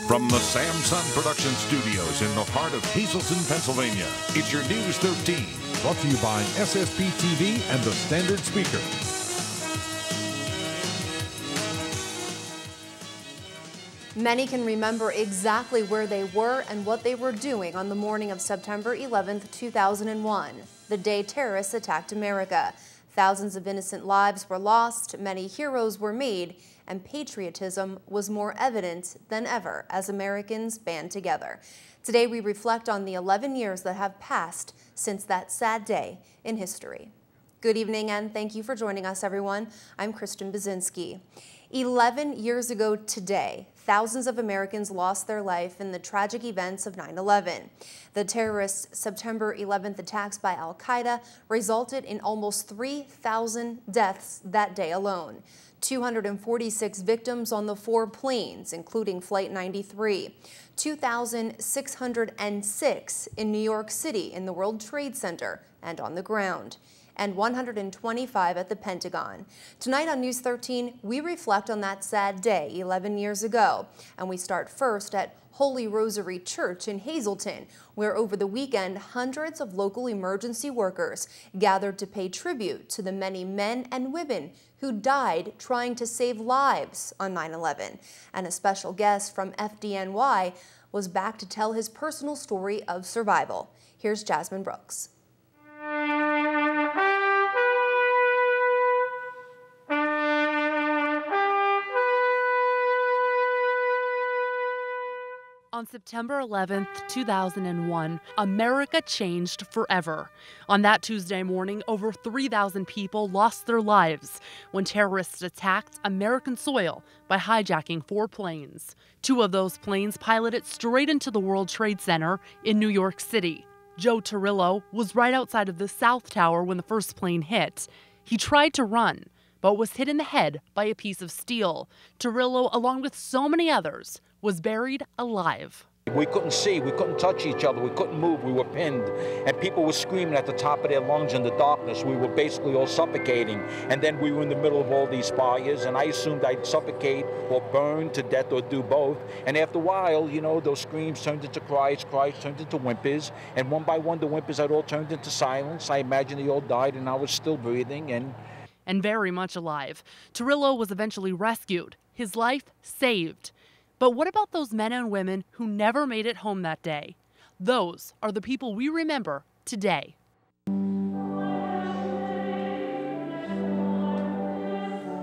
From the Samson Production Studios in the heart of Hazleton, Pennsylvania, it's your News 13. Brought to you by SSPTV and the Standard Speaker. Many can remember exactly where they were and what they were doing on the morning of September 11th, 2001, the day terrorists attacked America. Thousands of innocent lives were lost, many heroes were made, and patriotism was more evident than ever as Americans band together. Today we reflect on the 11 years that have passed since that sad day in history. Good evening and thank you for joining us, everyone. I'm Kristen Bazinski. 11 years ago today, thousands of Americans lost their life in the tragic events of 9/11. The terrorist September 11th attacks by al-Qaeda resulted in almost 3,000 deaths that day alone. 246 victims on the 4 planes, including Flight 93. 2,606 in New York City in the World Trade Center and on the ground, and 125 at the Pentagon. Tonight on News 13, we reflect on that sad day 11 years ago, and we start first at Holy Rosary Church in Hazleton, where over the weekend, hundreds of local emergency workers gathered to pay tribute to the many men and women who died trying to save lives on 9/11. And a special guest from FDNY was back to tell his personal story of survival. Here's Jasmine Brooks. On September 11th, 2001, America changed forever. On that Tuesday morning, over 3,000 people lost their lives when terrorists attacked American soil by hijacking 4 planes. 2 of those planes piloted straight into the World Trade Center in New York City. Joe Torrillo was right outside of the South Tower when the first plane hit. He tried to run, but was hit in the head by a piece of steel. Torrillo, along with so many others, was buried alive. We couldn't see, we couldn't touch each other, we couldn't move, we were pinned, and people were screaming at the top of their lungs in the darkness. We were basically all suffocating, and then we were in the middle of all these fires, and I assumed I'd suffocate or burn to death or do both. And after a while, you know, those screams turned into cries, cries turned into whimpers, and one by one the whimpers had all turned into silence. I imagine they all died, and I was still breathing and very much alive. Torrillo was eventually rescued, his life saved. But what about those men and women who never made it home that day? Those are the people we remember today.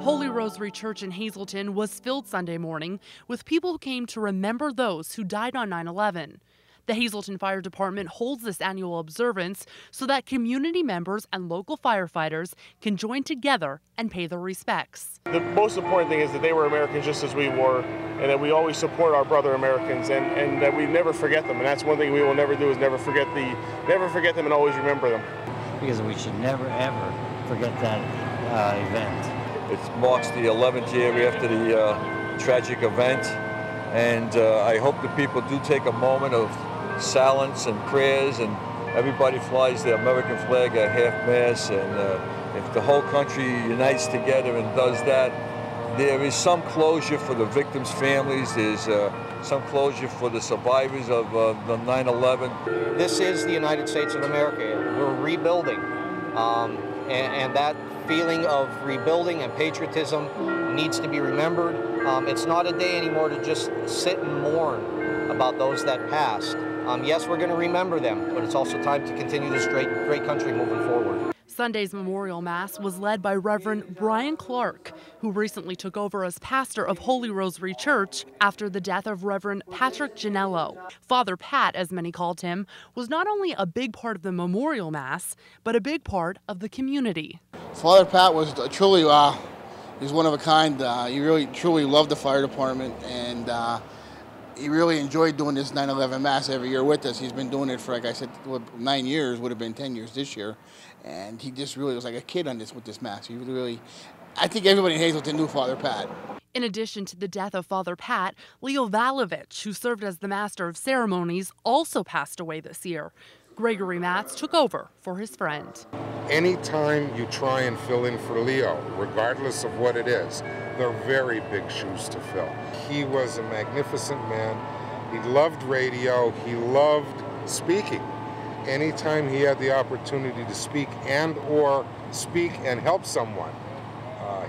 Holy Rosary Church in Hazleton was filled Sunday morning with people who came to remember those who died on 9/11. The Hazleton Fire Department holds this annual observance so that community members and local firefighters can join together and pay their respects. The most important thing is that they were Americans just as we were, and that we always support our brother Americans, and that we never forget them. And that's one thing we will never do, is never forget them and always remember them. Because we should never ever forget that event. It marks the 11th year after the tragic event, and I hope that people do take a moment of silence and prayers, and everybody flies the American flag at half-mast, and if the whole country unites together and does that, there is some closure for the victims' families, there's some closure for the survivors of the 9/11. This is the United States of America. We're rebuilding, and that feeling of rebuilding and patriotism needs to be remembered. It's not a day anymore to just sit and mourn about those that passed. Yes, we're going to remember them, but it's also time to continue this great country moving forward. Sunday's memorial mass was led by Reverend Brian Clark, who recently took over as pastor of Holy Rosary Church after the death of Reverend Patrick Ginello. Father Pat, as many called him, was not only a big part of the memorial mass, but a big part of the community. Father Pat was truly, he's one of a kind. He really, truly loved the fire department, and he really enjoyed doing this 9/11 Mass every year with us. He's been doing it for, like I said, 9 years, would have been 10 years this year. And he just really was like a kid on this with this Mass. He really, I think everybody in Hazleton knew Father Pat. In addition to the death of Father Pat, Leo Valovich, who served as the Master of Ceremonies, also passed away this year. Gregory Matz took over for his friend. Anytime you try and fill in for Leo, regardless of what it is, they're very big shoes to fill. He was a magnificent man. He loved radio. He loved speaking. Anytime he had the opportunity to speak and help someone,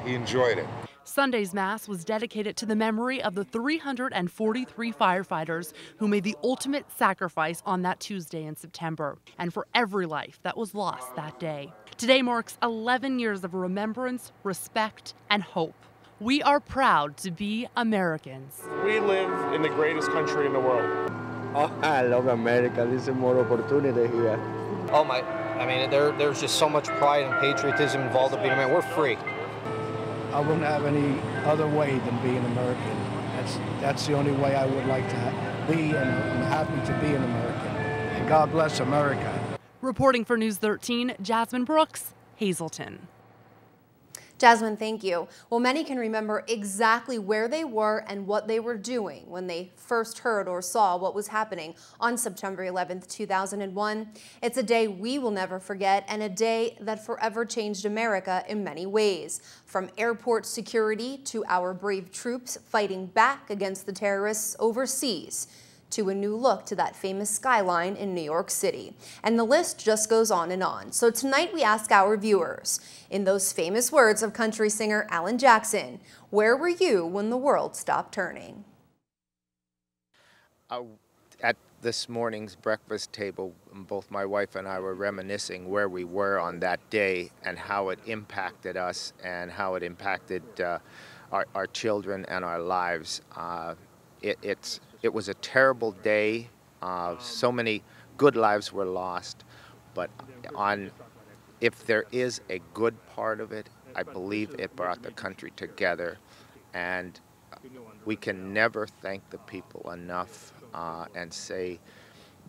he enjoyed it. Sunday's Mass was dedicated to the memory of the 343 firefighters who made the ultimate sacrifice on that Tuesday in September, and for every life that was lost that day. Today marks 11 years of remembrance, respect, and hope. We are proud to be Americans. We live in the greatest country in the world. Oh, I love America. There's more opportunity here. Oh my, I mean, there's just so much pride and patriotism involved in being American. We're free. I wouldn't have any other way than being American. That's the only way I would like to be, and I'm happy to be an American. And God bless America. Reporting for News 13, Jasmine Brooks, Hazleton. Jasmine, thank you. Well, many can remember exactly where they were and what they were doing when they first heard or saw what was happening on September 11th, 2001. It's a day we will never forget, and a day that forever changed America in many ways. From airport security to our brave troops fighting back against the terrorists overseas, to a new look to that famous skyline in New York City. And the list just goes on and on. So tonight we ask our viewers, in those famous words of country singer Alan Jackson, where were you when the world stopped turning? At this morning's breakfast table, both my wife and I were reminiscing where we were on that day and how it impacted us and how it impacted our children and our lives. It was a terrible day. So many good lives were lost, but if there is a good part of it, I believe it brought the country together, and we can never thank the people enough and say,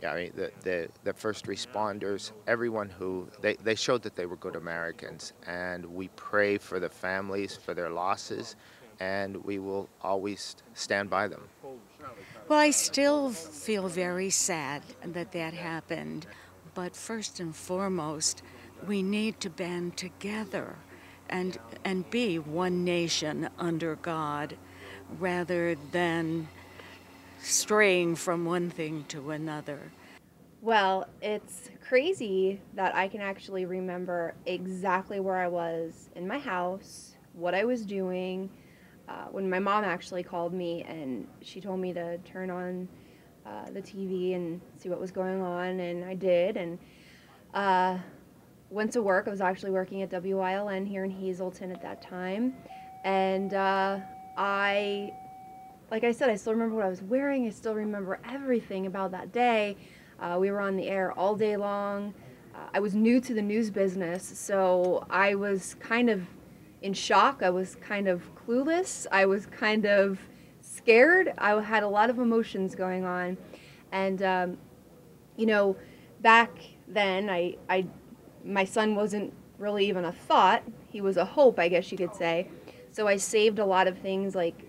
I mean, the first responders, everyone who, they showed that they were good Americans, and we pray for the families, for their losses, and we will always stand by them. Well, I still feel very sad that that happened, but first and foremost, we need to band together and be one nation under God, rather than straying from one thing to another. Well, it's crazy that I can actually remember exactly where I was in my house, what I was doing, when my mom actually called me and she told me to turn on the TV and see what was going on, and I did, and went to work. I was actually working at WILN here in Hazleton at that time, and like I said, I still remember what I was wearing. I still remember everything about that day. We were on the air all day long. I was new to the news business, so I was kind of in shock. I was kind of clueless. I was kind of scared. I had a lot of emotions going on. And, you know, back then, my son wasn't really even a thought. He was a hope, I guess you could say. So I saved a lot of things like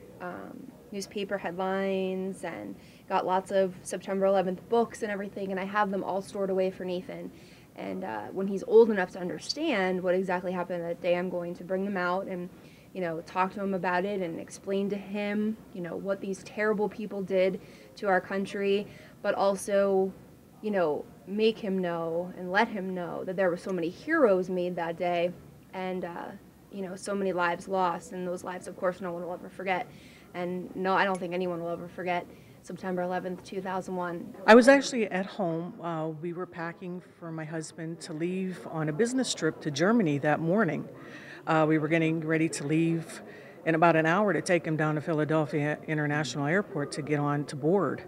newspaper headlines and got lots of September 11th books and everything, and I have them all stored away for Nathan. And when he's old enough to understand what exactly happened that day, I'm going to bring them out and, you know, talk to him about it and explain to him, you know, what these terrible people did to our country, but also, you know, make him know and let him know that there were so many heroes made that day and, you know, so many lives lost. And those lives, of course, no one will ever forget. And no, I don't think anyone will ever forget September 11th, 2001. I was actually at home. We were packing for my husband to leave on a business trip to Germany that morning. We were getting ready to leave in about an hour to take him down to Philadelphia International Airport to get on to board.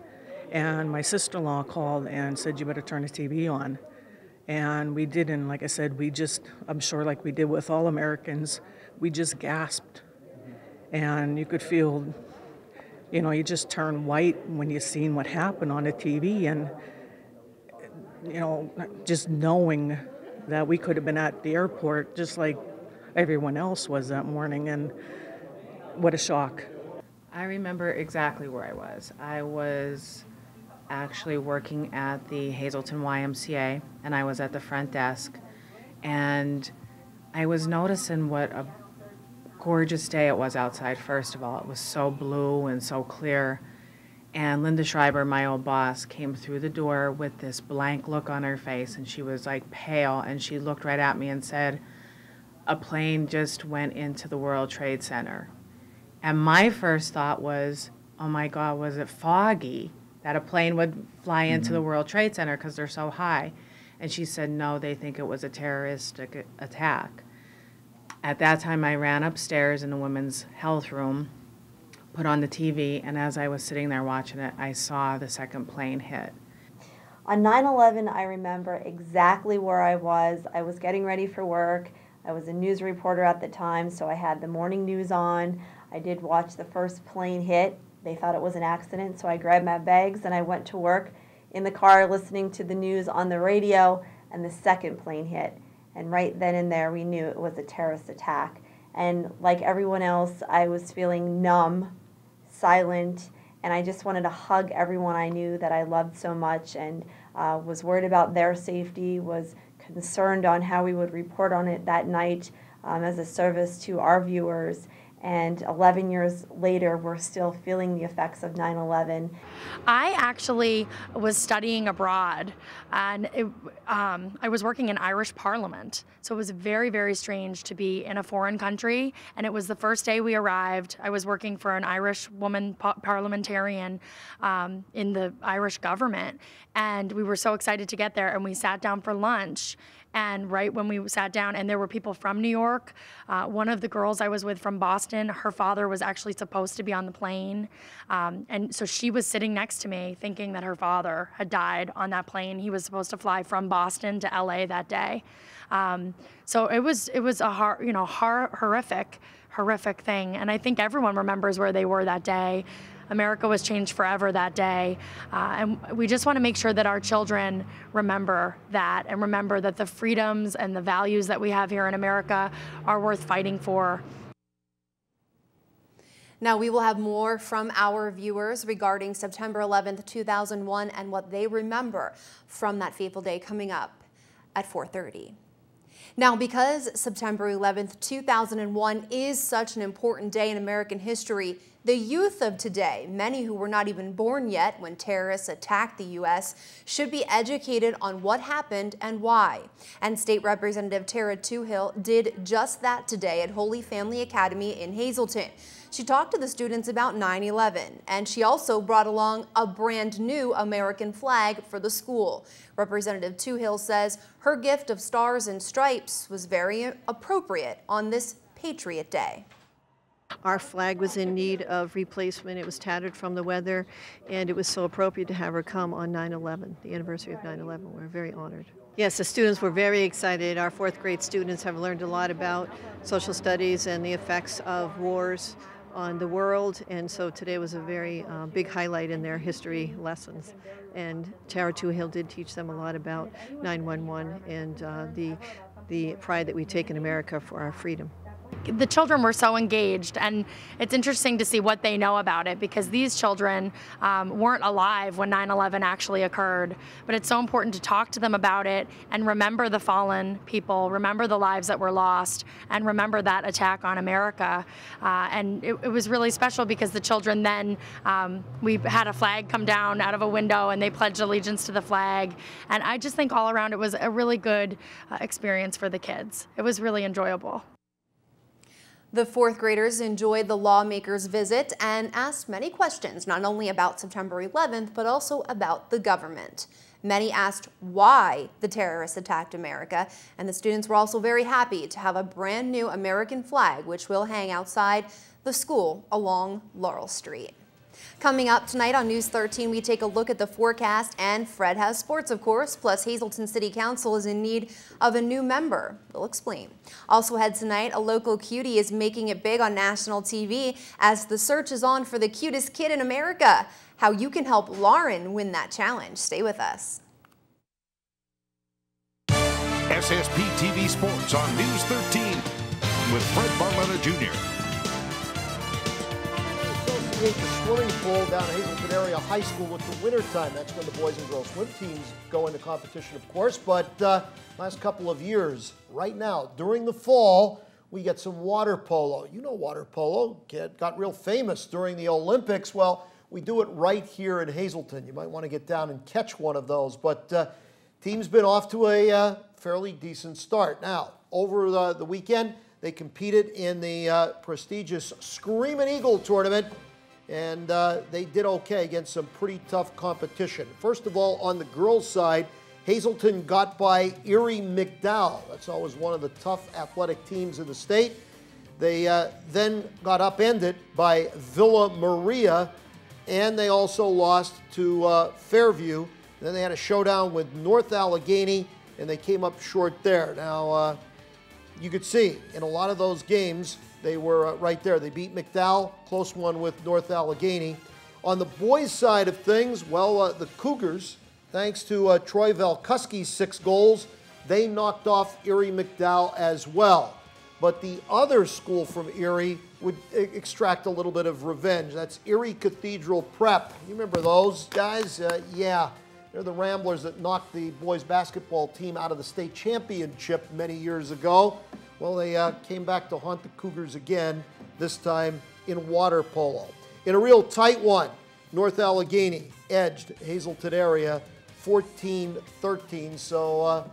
And my sister-in-law called and said, "You better turn the TV on." And we did, and like I said, I'm sure like we did with all Americans, we just gasped. And you could feel, you know, you just turn white when you seen what happened on the TV, and, you know, just knowing that we could have been at the airport just like everyone else was that morning, and what a shock. I remember exactly where I was. I was actually working at the Hazleton YMCA, and I was at the front desk, and I was noticing what a gorgeous day it was outside, first of all. It was so blue and so clear. And Linda Schreiber, my old boss, came through the door with this blank look on her face, and she was like pale, and she looked right at me and said, "A plane just went into the World Trade Center." And my first thought was, oh my God, was it foggy that a plane would fly into the World Trade Center because they're so high? And she said, no, they think it was a terroristic attack. At that time, I ran upstairs in the women's health room, put on the TV, and as I was sitting there watching it, I saw the second plane hit. On 9/11, I remember exactly where I was. I was getting ready for work. I was a news reporter at the time, so I had the morning news on. I did watch the first plane hit. They thought it was an accident, so I grabbed my bags and I went to work in the car listening to the news on the radio, and the second plane hit. And right then and there, we knew it was a terrorist attack. And like everyone else, I was feeling numb, silent, and I just wanted to hug everyone I knew that I loved so much, and was worried about their safety, was concerned on how we would report on it that night as a service to our viewers. And 11 years later, we're still feeling the effects of 9/11. I actually was studying abroad, and I was working in Irish Parliament. So it was very, very strange to be in a foreign country. And it was the first day we arrived. I was working for an Irish woman parliamentarian in the Irish government. And we were so excited to get there, and we sat down for lunch. And right when we sat down, and there were people from New York, one of the girls I was with from Boston, her father was actually supposed to be on the plane. And so she was sitting next to me thinking that her father had died on that plane. He was supposed to fly from Boston to LA that day. So it was a horrific thing. And I think everyone remembers where they were that day. America was changed forever that day. And we just want to make sure that our children remember that, and remember that the freedoms and the values that we have here in America are worth fighting for. Now, we will have more from our viewers regarding September 11th, 2001 and what they remember from that fateful day coming up at 4:30. Now, because September 11th, 2001 is such an important day in American history, the youth of today, many who were not even born yet when terrorists attacked the U.S., should be educated on what happened and why. And State Representative Tara Toohill did just that today at Holy Family Academy in Hazleton. She talked to the students about 9/11, and she also brought along a brand new American flag for the school. Representative Toohill says her gift of stars and stripes was very appropriate on this Patriot Day. Our flag was in need of replacement. It was tattered from the weather, and it was so appropriate to have her come on 9/11, the anniversary of 9/11. We're very honored. Yes, the students were very excited. Our fourth grade students have learned a lot about social studies and the effects of wars on the world, and so today was a very big highlight in their history lessons. And Tara Toohill did teach them a lot about 9/11 and the pride that we take in America for our freedom. The children were so engaged, and it's interesting to see what they know about it, because these children weren't alive when 9/11 actually occurred. But it's so important to talk to them about it and remember the fallen people, remember the lives that were lost, and remember that attack on America. And it was really special because the children then, we had a flag come down out of a window and they pledged allegiance to the flag. And I just think all around it was a really good experience for the kids. It was really enjoyable. The fourth graders enjoyed the lawmakers' visit and asked many questions, not only about September 11th, but also about the government. Many asked why the terrorists attacked America, and the students were also very happy to have a brand new American flag, which will hang outside the school along Laurel Street. Coming up tonight on News 13, we take a look at the forecast, and Fred has sports, of course, plus Hazleton City Council is in need of a new member. We'll explain. Also ahead tonight, a local cutie is making it big on national TV as the search is on for the cutest kid in America. How you can help Lauren win that challenge. Stay with us. SSPTV Sports on News 13 with Fred Barletta Jr. The swimming pool down at Hazleton Area High School with the winter time. That's when the boys and girls swim teams go into competition, of course. But last couple of years, right now, during the fall, we get some water polo. You know water polo got real famous during the Olympics. Well, we do it right here in Hazleton. You might want to get down and catch one of those. But team's been off to a fairly decent start. Now, over the weekend, they competed in the prestigious Screamin' Eagle tournament, and they did okay against some pretty tough competition. First of all, on the girls' side, Hazleton got by Erie McDowell. That's always one of the tough athletic teams in the state. They then got upended by Villa Maria, and they also lost to Fairview. Then they had a showdown with North Allegheny, and they came up short there. Now, you could see in a lot of those games, they were right there. They beat McDowell, close one with North Allegheny. On the boys' side of things, well, the Cougars, thanks to Troy Valkuski's 6 goals, they knocked off Erie McDowell as well. But the other school from Erie would extract a little bit of revenge. That's Erie Cathedral Prep. You remember those guys? Yeah, they're the Ramblers that knocked the boys basketball team out of the state championship many years ago. Well, they came back to haunt the Cougars again, this time in water polo. In a real tight one, North Allegheny edged Hazleton area 14-13. So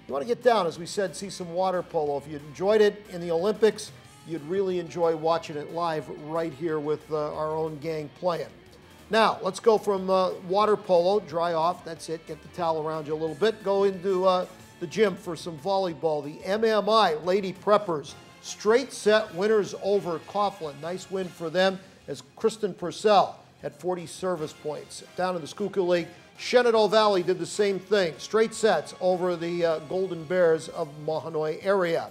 you want to get down, as we said, see some water polo. If you enjoyed it in the Olympics, you'd really enjoy watching it live right here with our own gang playing. Now, let's go from water polo, dry off, that's it, get the towel around you a little bit, go into the gym for some volleyball. The MMI Lady Preppers, straight set winners over Coughlin. Nice win for them as Kristen Purcell had 40 service points. Down in the Schuylkill League, Shenandoah Valley did the same thing. Straight sets over the Golden Bears of Mahanoy area.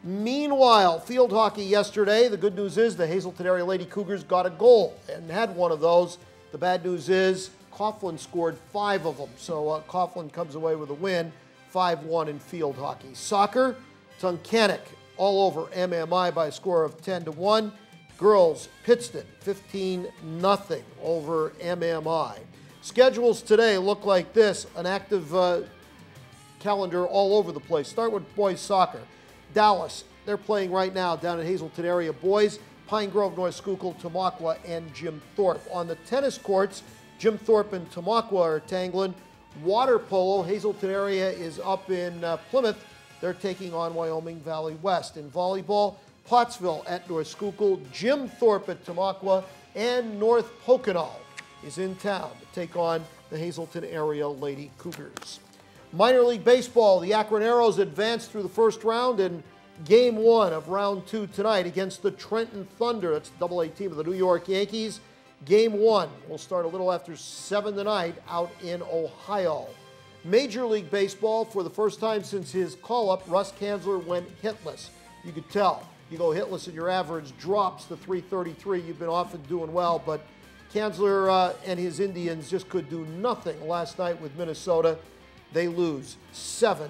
Meanwhile, field hockey yesterday, the good news is the Hazleton area Lady Cougars got a goal and had one of those. The bad news is Coughlin scored 5 of them. So Coughlin comes away with a win, 5-1 in field hockey. Soccer, Tunkhannock all over MMI by a score of 10-1. Girls, Pittston, 15-0 over MMI. Schedules today look like this, an active calendar all over the place. Start with boys soccer. Dallas, they're playing right now down in Hazleton area boys. Pine Grove, North Schuylkill, Tamaqua, and Jim Thorpe. On the tennis courts, Jim Thorpe and Tamaqua are tangling. Water polo, Hazleton area is up in Plymouth. They're taking on Wyoming Valley West. In volleyball, Pottsville at North Schuylkill, Jim Thorpe at Tamaqua, and North Pocono is in town to take on the Hazleton area Lady Cougars. Minor League Baseball, the Akron Arrows advanced through the first round in Game 1 of Round 2 tonight against the Trenton Thunder. That's the AA team of the New York Yankees. Game 1 will start a little after 7 tonight out in Ohio. Major League Baseball, for the first time since his call-up, Russ Kanzler went hitless. You could tell. You go hitless and your average drops to .333. You've been often doing well, but Kanzler and his Indians just could do nothing last night with Minnesota. They lose 7-2.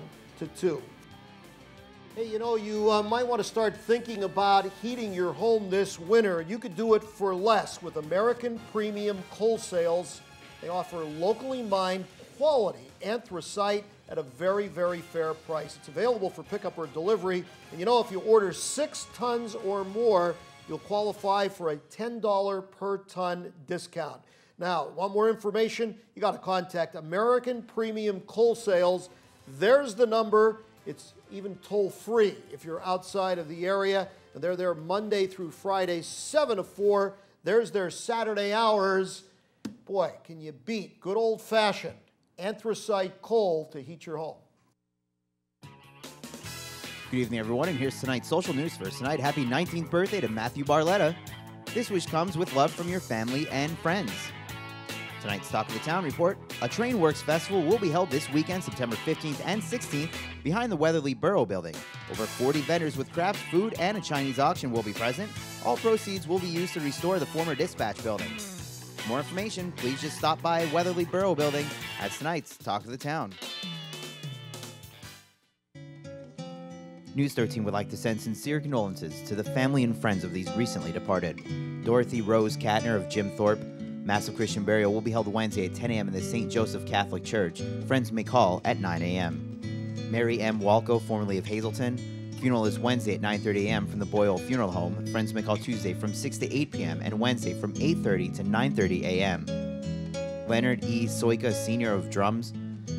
Hey, you know, you might want to start thinking about heating your home this winter. You could do it for less with American Premium Coal Sales. They offer locally mined quality anthracite at a very, very fair price. It's available for pickup or delivery. And you know, if you order 6 tons or more, you'll qualify for a $10 per ton discount. Now, want more information? You got to contact American Premium Coal Sales. There's the number. It's even toll-free if you're outside of the area. And they're there Monday through Friday, 7 to 4. There's their Saturday hours. Boy, can you beat good old-fashioned anthracite coal to heat your home. Good evening, everyone, and here's tonight's social news for tonight. Happy 19th birthday to Matthew Barletta. This wish comes with love from your family and friends. Tonight's Talk of the Town report, a Trainworks Festival will be held this weekend, September 15th and 16th, behind the Weatherly Borough Building. Over 40 vendors with craft food and a Chinese auction will be present. All proceeds will be used to restore the former dispatch building. For more information, please just stop by Weatherly Borough Building at tonight's Talk of the Town. News 13 would like to send sincere condolences to the family and friends of these recently departed. Dorothy Rose Katner of Jim Thorpe. Massive Christian burial will be held Wednesday at 10 a.m. in the St. Joseph Catholic Church. Friends may call at 9 a.m. Mary M. Walco, formerly of Hazleton. Funeral is Wednesday at 9:30 a.m. from the Boyle Funeral Home. Friends may call Tuesday from 6 to 8 p.m. and Wednesday from 8:30 to 9:30 a.m. Leonard E. Soika, Sr. of Drums.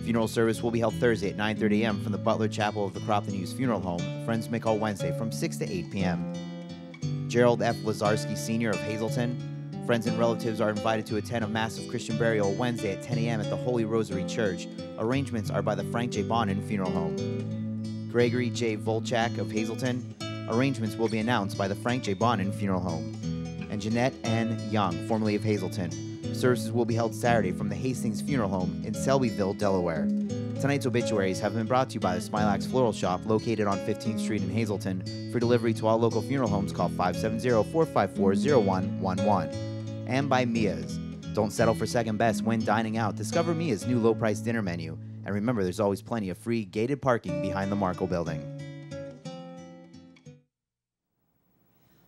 Funeral service will be held Thursday at 9:30 a.m. from the Butler Chapel of the Cropton Hughes Funeral Home. Friends may call Wednesday from 6 to 8 p.m. Gerald F. Lazarski, Sr. of Hazleton. Friends and relatives are invited to attend a massive Christian burial Wednesday at 10 a.m. at the Holy Rosary Church. Arrangements are by the Frank J. Bonin Funeral Home. Gregory J. Volchak of Hazleton. Arrangements will be announced by the Frank J. Bonin Funeral Home. And Jeanette N. Young, formerly of Hazleton. Services will be held Saturday from the Hastings Funeral Home in Selbyville, Delaware. Tonight's obituaries have been brought to you by the Smilax Floral Shop located on 15th Street in Hazleton. For delivery to all local funeral homes, call 570-454-0111. And by Mia's. Don't settle for second best when dining out. Discover Mia's new low-price dinner menu. And remember, there's always plenty of free gated parking behind the Markle Building.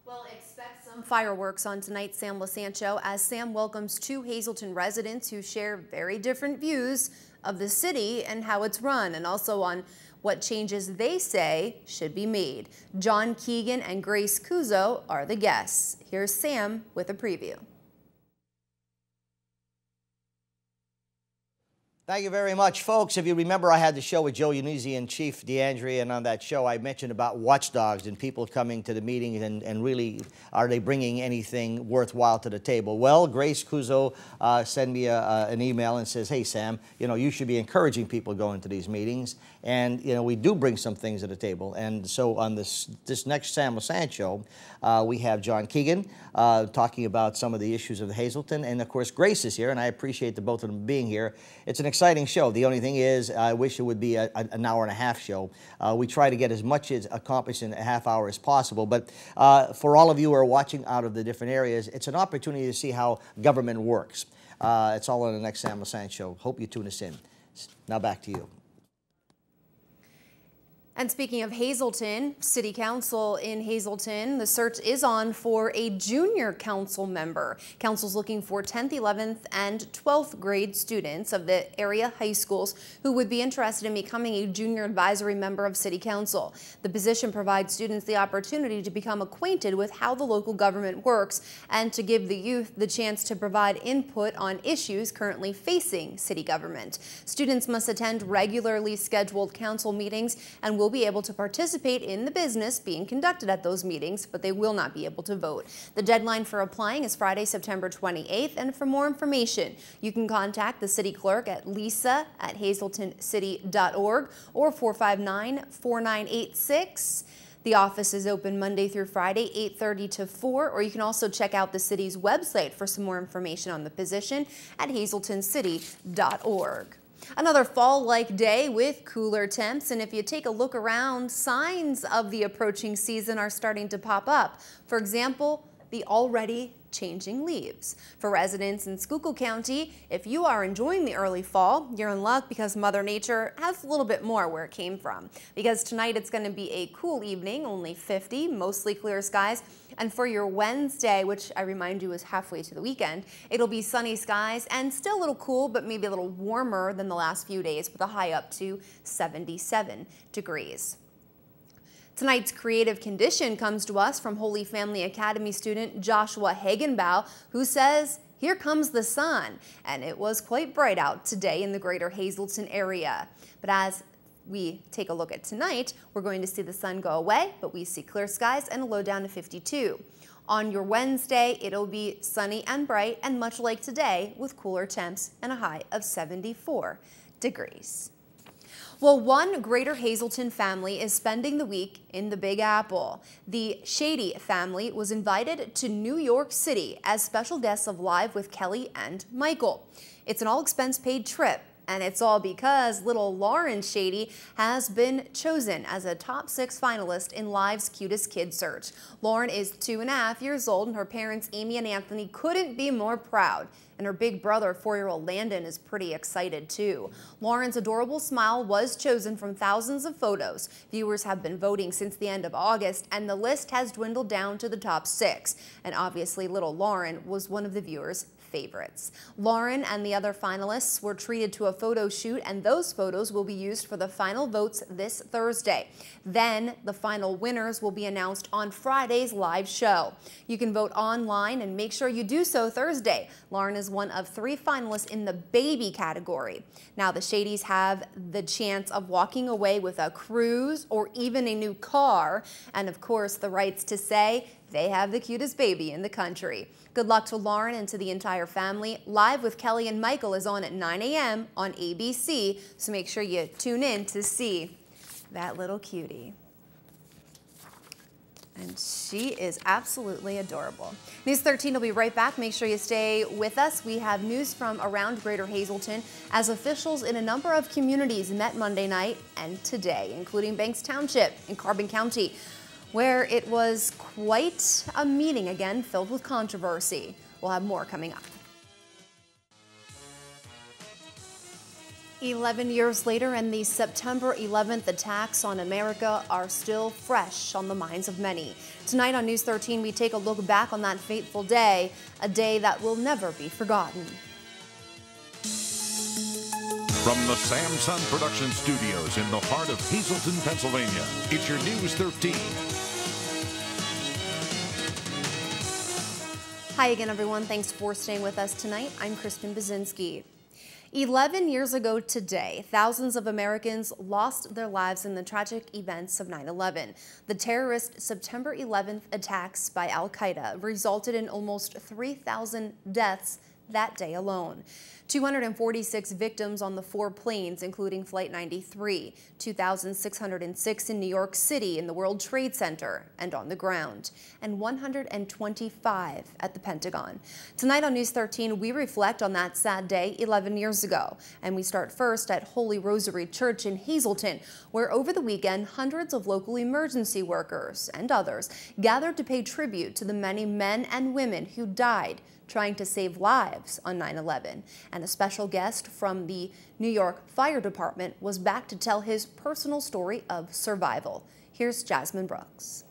Well, expect some fireworks on tonight's Sam LaSancho as Sam welcomes two Hazleton residents who share very different views of the city and how it's run, and also on what changes they say should be made. John Keegan and Grace Kuzo are the guests. Here's Sam with a preview. Thank you very much, folks. If you remember, I had the show with Joe Unisi and Chief DeAndre, and on that show I mentioned about watchdogs and people coming to the meetings and really, are they bringing anything worthwhile to the table? Well, Grace Kuzo sent me an email and says, hey, Sam, you know, you should be encouraging people going to these meetings. And, you know, we do bring some things to the table. And so on this next Sam LaSancho, we have John Keegan talking about some of the issues of the Hazleton. And, of course, Grace is here, and I appreciate the both of them being here. It's an exciting show. The only thing is, I wish it would be an hour and a half show. We try to get as much as accomplished in a half hour as possible. But for all of you who are watching out of the different areas, it's an opportunity to see how government works. It's all on the next Sam LaSancho. Hope you tune us in. Now back to you. And speaking of Hazleton, City Council in Hazleton, the search is on for a junior council member. Council's looking for 10th, 11th, and 12th grade students of the area high schools who would be interested in becoming a junior advisory member of City Council. The position provides students the opportunity to become acquainted with how the local government works and to give the youth the chance to provide input on issues currently facing city government. Students must attend regularly scheduled council meetings and will be able to participate in the business being conducted at those meetings, but they will not be able to vote. The deadline for applying is Friday, September 28th, and for more information, you can contact the city clerk at lisa@hazletoncity.org or 459-4986. The office is open Monday through Friday, 8:30 to 4, or you can also check out the city's website for some more information on the position at hazletoncity.org. Another fall-like day with cooler temps, and if you take a look around, signs of the approaching season are starting to pop up. For example, the already changing leaves. For residents in Schuylkill County, if you are enjoying the early fall, you're in luck because Mother Nature has a little bit more where it came from. Because tonight it's going to be a cool evening, only 50, mostly clear skies. And for your Wednesday, which I remind you is halfway to the weekend, it'll be sunny skies and still a little cool, but maybe a little warmer than the last few days with a high up to 77 degrees. Tonight's creative condition comes to us from Holy Family Academy student Joshua Hagenbaugh, who says, "Here comes the sun," and it was quite bright out today in the greater Hazleton area. But as we take a look at tonight, we're going to see the sun go away, but we see clear skies and a low down to 52. On your Wednesday, it'll be sunny and bright and much like today with cooler temps and a high of 74 degrees. Well, one Greater Hazleton family is spending the week in the Big Apple. The Shady family was invited to New York City as special guests of Live with Kelly and Michael. It's an all-expense-paid trip, and it's all because little Lauren Shady has been chosen as a top 6 finalist in Live's Cutest Kid search. Lauren is 2.5 years old, and her parents, Amy and Anthony, couldn't be more proud. And her big brother, 4-year-old Landon, is pretty excited too. Lauren's adorable smile was chosen from thousands of photos. Viewers have been voting since the end of August, and the list has dwindled down to the top 6. And obviously, little Lauren was one of the viewers' favorites. Lauren and the other finalists were treated to a photo shoot, and those photos will be used for the final votes this Thursday. Then the final winners will be announced on Friday's live show. You can vote online and make sure you do so Thursday. Lauren is one of 3 finalists in the baby category. Now the Shadys have the chance of walking away with a cruise or even a new car, and of course the rights to say they have the cutest baby in the country. Good luck to Lauren and to the entire family. Live with Kelly and Michael is on at 9 a.m. on ABC, so make sure you tune in to see that little cutie. And she is absolutely adorable. News 13 will be right back. Make sure you stay with us. We have news from around Greater Hazleton as officials in a number of communities met Monday night and today, including Banks Township in Carbon County, where it was quite a meeting again filled with controversy. We'll have more coming up. 11 years later, and the September 11th attacks on America are still fresh on the minds of many. Tonight on News 13, we take a look back on that fateful day, a day that will never be forgotten. From the Samson Production Studios in the heart of Hazleton, Pennsylvania, it's your News 13. Hi again, everyone. Thanks for staying with us tonight. I'm Kristen Bazinski. 11 years ago today, thousands of Americans lost their lives in the tragic events of 9/11. The terrorist September 11th attacks by Al-Qaeda resulted in almost 3,000 deaths that day alone. 246 victims on the 4 planes, including Flight 93, 2,606 in New York City in the World Trade Center and on the ground, and 125 at the Pentagon. Tonight on News 13, we reflect on that sad day 11 years ago, and we start first at Holy Rosary Church in Hazleton, where over the weekend, hundreds of local emergency workers and others gathered to pay tribute to the many men and women who died trying to save lives on 9/11. And a special guest from the New York Fire Department was back to tell his personal story of survival. Here's Jasmine Brooks.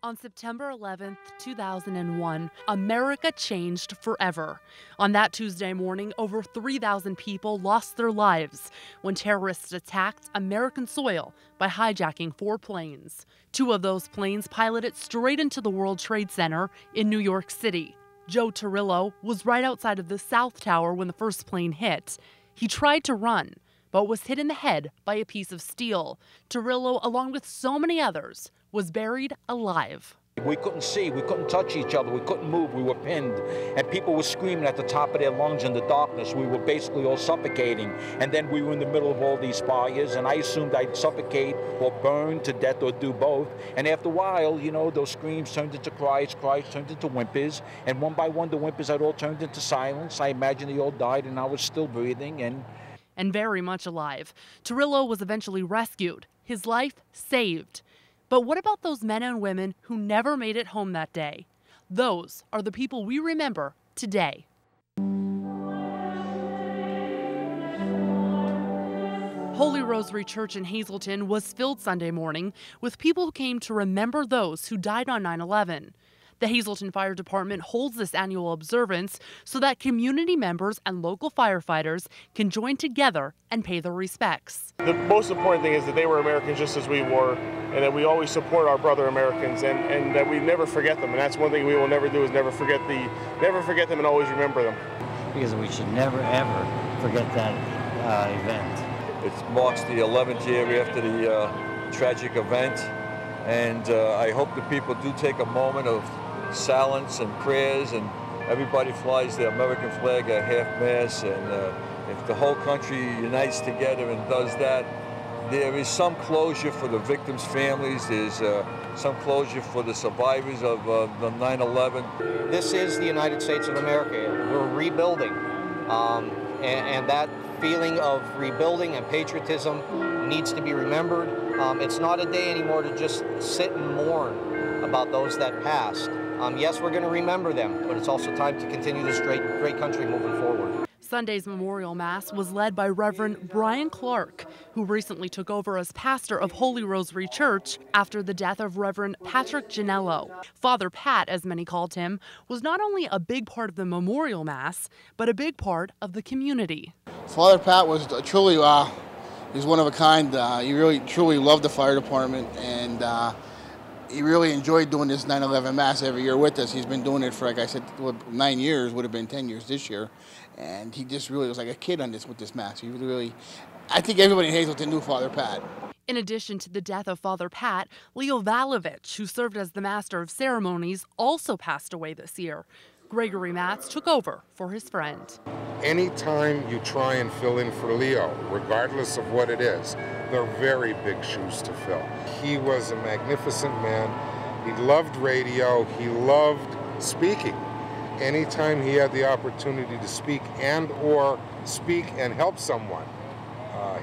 On September 11th, 2001, America changed forever. On that Tuesday morning, over 3,000 people lost their lives when terrorists attacked American soil by hijacking 4 planes. 2 of those planes piloted straight into the World Trade Center in New York City. Joe Torrillo was right outside of the South Tower when the first plane hit. He tried to run, but was hit in the head by a piece of steel. Torrillo, along with so many others, was buried alive. We couldn't see, we couldn't touch each other, we couldn't move, we were pinned, and people were screaming at the top of their lungs in the darkness. We were basically all suffocating, and then we were in the middle of all these fires, and I assumed I'd suffocate or burn to death or do both. And after a while, you know, those screams turned into cries, cries turned into whimpers, and one by one the whimpers had all turned into silence. I imagined they all died, and I was still breathing and very much alive. Torrillo was eventually rescued, his life saved. But what about those men and women who never made it home that day? Those are the people we remember today. Holy Rosary Church in Hazleton was filled Sunday morning with people who came to remember those who died on 9/11. The Hazleton Fire Department holds this annual observance so that community members and local firefighters can join together and pay their respects. The most important thing is that they were Americans just as we were, and that we always support our brother Americans, and that we never forget them. And that's one thing we will never do, is never forget them and always remember them. Because we should never ever forget that event. It marks the 11th year after the tragic event, and I hope the people do take a moment of silence and prayers, and everybody flies the American flag at half-mast, and if the whole country unites together and does that, there is some closure for the victims' families, there's some closure for the survivors of the 9/11. This is the United States of America. We're rebuilding, and that feeling of rebuilding and patriotism needs to be remembered. It's not a day anymore to just sit and mourn about those that passed. Yes, we're going to remember them, but it's also time to continue this great country moving forward. Sunday's memorial mass was led by Reverend Brian Clark, who recently took over as pastor of Holy Rosary Church after the death of Reverend Patrick Ginello. Father Pat, as many called him, was not only a big part of the memorial mass, but a big part of the community. Father Pat was truly, he's one of a kind. He really, truly loved the fire department, and he really enjoyed doing this 9/11 Mass every year with us. He's been doing it for, like I said, 9 years, would have been 10 years this year. And he just really was like a kid on with this Mass. He really, I think everybody in Hazleton knew Father Pat. In addition to the death of Father Pat, Leo Valovich, who served as the Master of Ceremonies, also passed away this year. Gregory Matz took over for his friend. Anytime you try and fill in for Leo, regardless of what it is, they're very big shoes to fill. He was a magnificent man. He loved radio. He loved speaking. Anytime he had the opportunity to speak or speak and help someone,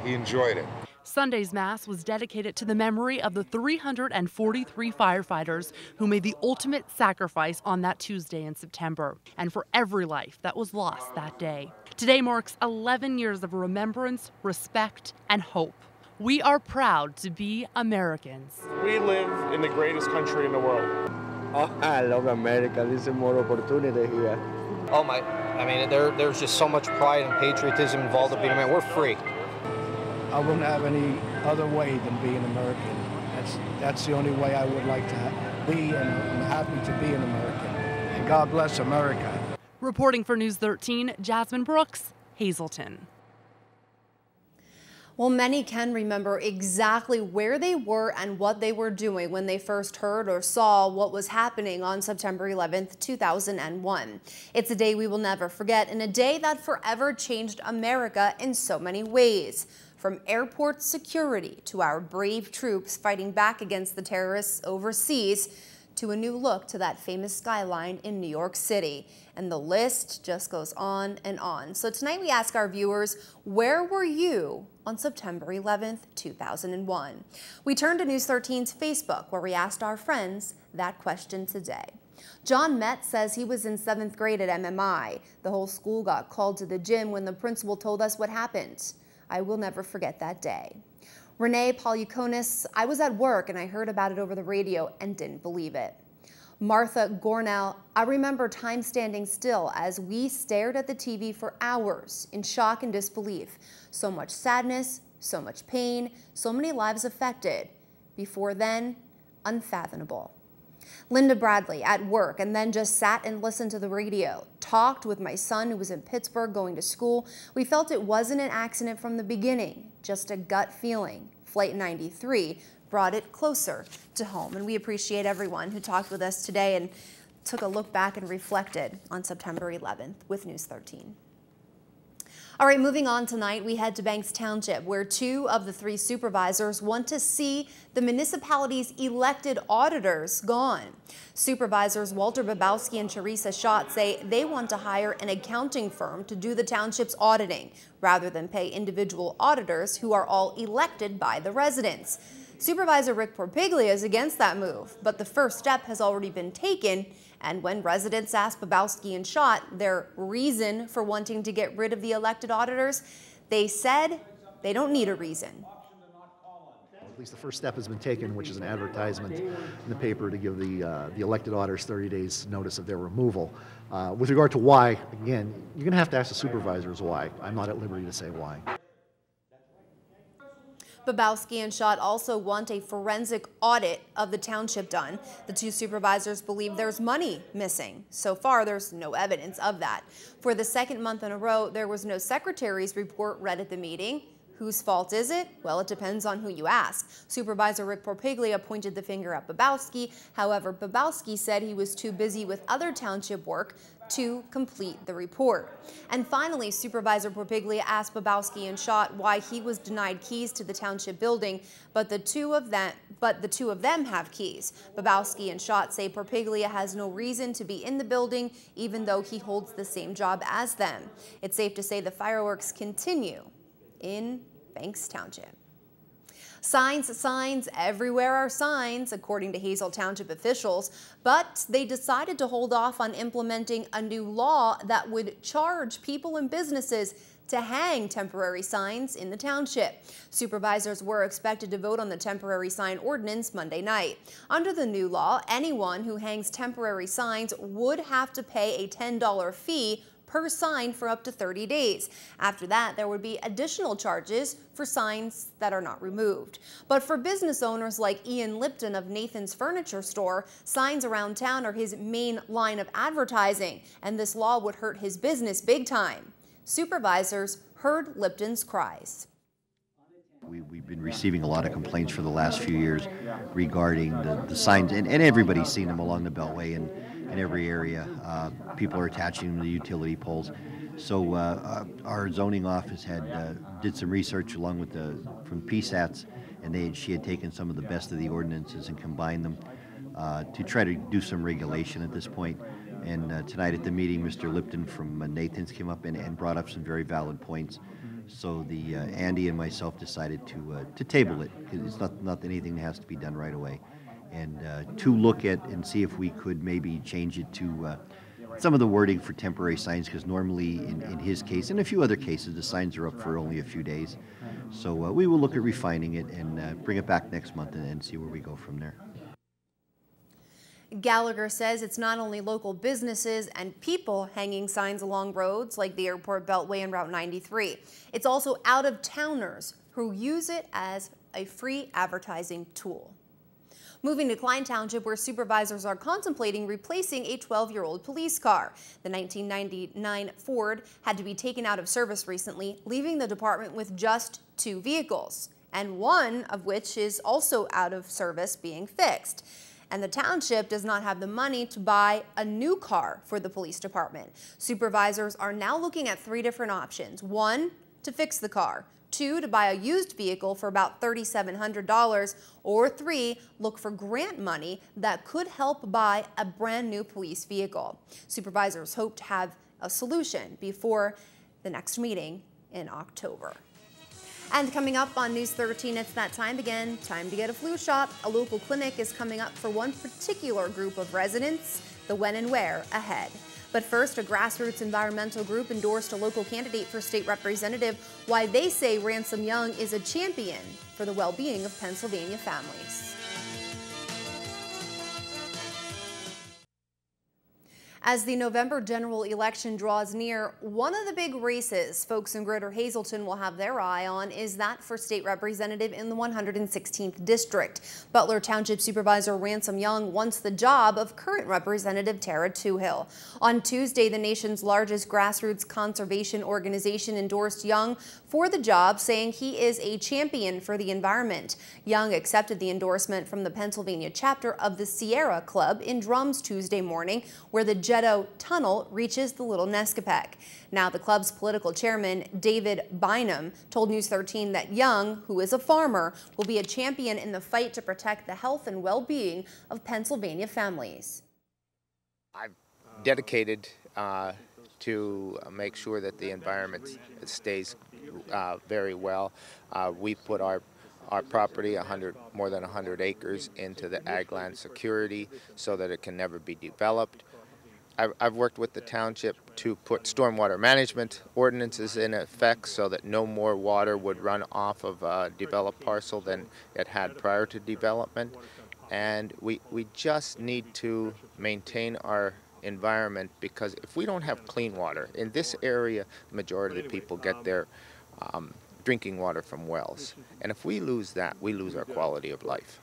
he enjoyed it. Sunday's Mass was dedicated to the memory of the 343 firefighters who made the ultimate sacrifice on that Tuesday in September, and for every life that was lost that day. Today marks 11 years of remembrance, respect, and hope. We are proud to be Americans. We live in the greatest country in the world. Oh, I love America. There's more opportunity here. Oh my, I mean, there's just so much pride and patriotism involved in being American. We're free. I wouldn't have any other way than being American. That's the only way I would like to be, and I'm happy to be an American. And God bless America. Reporting for News 13, Jasmine Brooks, Hazleton. Well, many can remember exactly where they were and what they were doing when they first heard or saw what was happening on September 11th, 2001. It's a day we will never forget, and a day that forever changed America in so many ways. From airport security to our brave troops fighting back against the terrorists overseas, to a new look to that famous skyline in New York City. And the list just goes on and on. So tonight we ask our viewers, where were you on September 11th, 2001? We turned to News 13's Facebook, where we asked our friends that question today. John Metz says he was in 7th grade at MMI. The whole school got called to the gym when the principal told us what happened. I will never forget that day. Renee Polyukonis, I was at work and I heard about it over the radio and didn't believe it. Martha Gornell, I remember time standing still as we stared at the TV for hours in shock and disbelief. So much sadness, so much pain, so many lives affected. Before then, unfathomable. Linda Bradley, at work, and then just sat and listened to the radio. Talked with my son who was in Pittsburgh going to school. We felt it wasn't an accident from the beginning, just a gut feeling. Flight 93 brought it closer to home, and we appreciate everyone who talked with us today and took a look back and reflected on September 11th with News 13. All right, moving on tonight, we head to Banks Township, where 2 of the 3 supervisors want to see the municipality's elected auditors gone. Supervisors Walter Babowski and Teresa Schott say they want to hire an accounting firm to do the township's auditing, rather than pay individual auditors who are all elected by the residents. Supervisor Rick Porpiglia is against that move, but the first step has already been taken. And when residents asked Babowski and Schott their reason for wanting to get rid of the elected auditors, they said they don't need a reason. At least the first step has been taken, which is an advertisement in the paper to give the elected auditors 30 days notice of their removal. With regard to why, again, you're going to have to ask the supervisors why. I'm not at liberty to say why. Babowski and Schott also want a forensic audit of the township done. The 2 supervisors believe there's money missing. So far, there's no evidence of that. For the second month in a row, there was no secretary's report read at the meeting. Whose fault is it? Well, it depends on who you ask. Supervisor Rick Porpiglia pointed the finger at Babowski. However, Babowski said he was too busy with other township work to complete the report. And finally, Supervisor Porpiglia asked Babowski and Schott why he was denied keys to the township building, but the two of them have keys. Babowski and Schott say Porpiglia has no reason to be in the building, even though he holds the same job as them. It's safe to say the fireworks continue in Banks Township. Signs, everywhere are signs, according to Hazel Township officials, but they decided to hold off on implementing a new law that would charge people and businesses to hang temporary signs in the township. Supervisors were expected to vote on the temporary sign ordinance Monday night. Under the new law, anyone who hangs temporary signs would have to pay a $10 fee per sign for up to 30 days. After that, there would be additional charges for signs that are not removed. But for business owners like Ian Lipton of Nathan's Furniture Store, signs around town are his main line of advertising, and this law would hurt his business big time. Supervisors heard Lipton's cries. We've been receiving a lot of complaints for the last few years regarding the signs, and everybody's seen them along the Beltway and in every area. People are attaching them to the utility poles. So our zoning office did some research along with from PSATs, and she had taken some of the best of the ordinances and combined them to try to do some regulation at this point. And tonight at the meeting, Mr. Lipton from Nathan's came up and brought up some very valid points. So Andy and myself decided to table it, because it's not anything that has to be done right away, and to look at and see if we could maybe change it to some of the wording for temporary signs, because normally in his case and a few other cases the signs are up for only a few days. So we will look at refining it and bring it back next month and see where we go from there. Gallagher says it's not only local businesses and people hanging signs along roads like the Airport Beltway and Route 93. It's also out-of-towners who use it as a free advertising tool. Moving to Klein Township, where supervisors are contemplating replacing a 12-year-old police car. The 1999 Ford had to be taken out of service recently, leaving the department with just 2 vehicles, and one of which is also out of service being fixed. And the township does not have the money to buy a new car for the police department. Supervisors are now looking at 3 different options. 1, to fix the car. 2, to buy a used vehicle for about $3,700. Or 3, look for grant money that could help buy a brand new police vehicle. Supervisors hope to have a solution before the next meeting in October. And coming up on News 13, it's that time again, time to get a flu shot. A local clinic is coming up for one particular group of residents, the when and where ahead. But first, a grassroots environmental group endorsed a local candidate for state representative, why they say Ransom Young is a champion for the well-being of Pennsylvania families. As the November general election draws near, one of the big races folks in Greater Hazleton will have their eye on is that for state representative in the 116th district. Butler Township Supervisor Ransom Young wants the job of current Representative Tara Toohill. On Tuesday, the nation's largest grassroots conservation organization endorsed Young for the job, saying he is a champion for the environment. Young accepted the endorsement from the Pennsylvania chapter of the Sierra Club in Drums Tuesday morning, where the Jetto Tunnel reaches the Little Nescapec. Now, the club's political chairman, David Bynum, told News 13 that Young, who is a farmer, will be a champion in the fight to protect the health and well-being of Pennsylvania families. I've dedicated to make sure that the environment stays very well. We put our property, more than 100 acres, into the ag land security so that it can never be developed. I've worked with the township to put stormwater management ordinances in effect so that no more water would run off of a developed parcel than it had prior to development. And we just need to maintain our environment, because if we don't have clean water, in this area, the majority of the people get their drinking water from wells. And if we lose that, we lose our quality of life.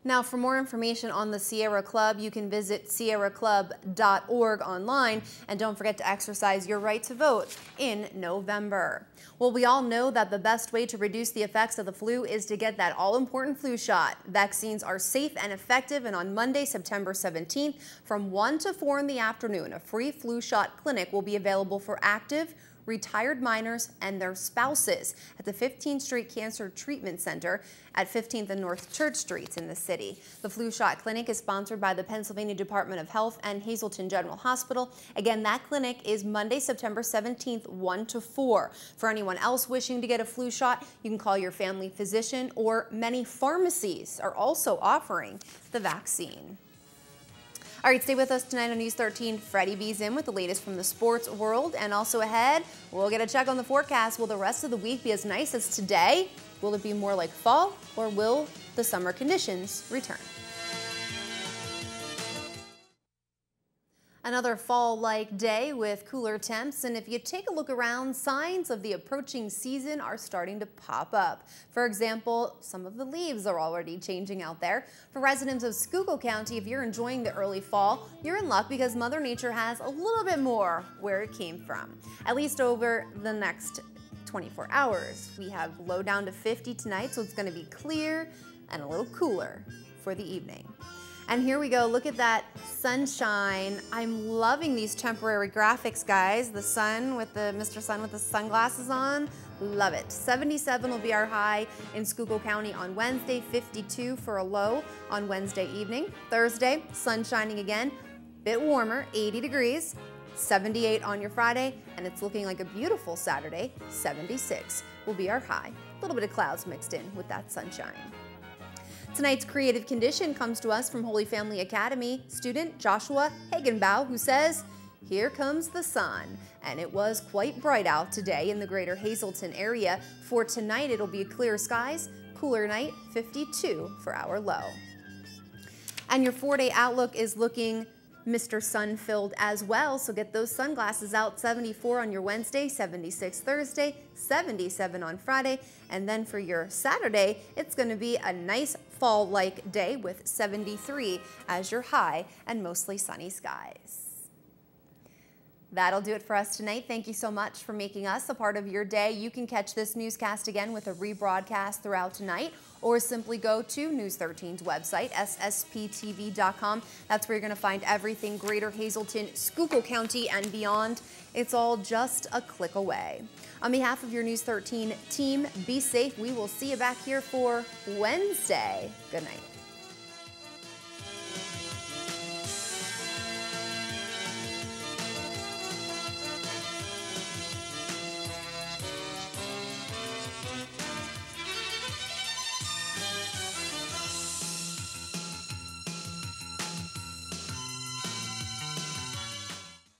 Now, for more information on the Sierra Club, you can visit sierraclub.org online, and don't forget to exercise your right to vote in November. Well, we all know that the best way to reduce the effects of the flu is to get that all-important flu shot. Vaccines are safe and effective, and on Monday, September 17th, from 1 to 4 in the afternoon, a free flu shot clinic will be available for active, retired miners, and their spouses at the 15th Street Cancer Treatment Center at 15th and North Church Streets in the city. The flu shot clinic is sponsored by the Pennsylvania Department of Health and Hazleton General Hospital. Again, that clinic is Monday, September 17th, 1 to 4. For anyone else wishing to get a flu shot, you can call your family physician, or many pharmacies are also offering the vaccine. All right, stay with us tonight on News 13. Freddie B's in with the latest from the sports world. And also ahead, we'll get a check on the forecast. Will the rest of the week be as nice as today? Will it be more like fall, or will the summer conditions return? Another fall-like day with cooler temps, and if you take a look around, signs of the approaching season are starting to pop up. For example, some of the leaves are already changing out there. For residents of Schuylkill County, if you're enjoying the early fall, you're in luck because Mother Nature has a little bit more where it came from. At least over the next 24 hours. We have low down to 50 tonight, so it's going to be clear and a little cooler for the evening. And here we go, look at that sunshine. I'm loving these temporary graphics, guys. The sun with the Mr. Sun with the sunglasses on, love it. 77 will be our high in Schuylkill County on Wednesday, 52 for a low on Wednesday evening. Thursday, sun shining again, bit warmer, 80 degrees, 78 on your Friday, and it's looking like a beautiful Saturday, 76 will be our high. A little bit of clouds mixed in with that sunshine. Tonight's creative condition comes to us from Holy Family Academy student Joshua Hagenbaugh, who says, "Here comes the sun." And it was quite bright out today in the greater Hazleton area. For tonight, it'll be clear skies, cooler night, 52 for our low. And your 4-day outlook is looking Mr. Sun-filled as well, so get those sunglasses out. 74 on your Wednesday, 76 Thursday, 77 on Friday, and then for your Saturday, it's going to be a nice fall-like day with 73 as your high and mostly sunny skies. That'll do it for us tonight. Thank you so much for making us a part of your day. You can catch this newscast again with a rebroadcast throughout tonight, or simply go to News 13's website, SSPTV.com. That's where you're going to find everything Greater Hazleton, Schuylkill County, and beyond. It's all just a click away. On behalf of your News 13 team, be safe. We will see you back here for Wednesday. Good night.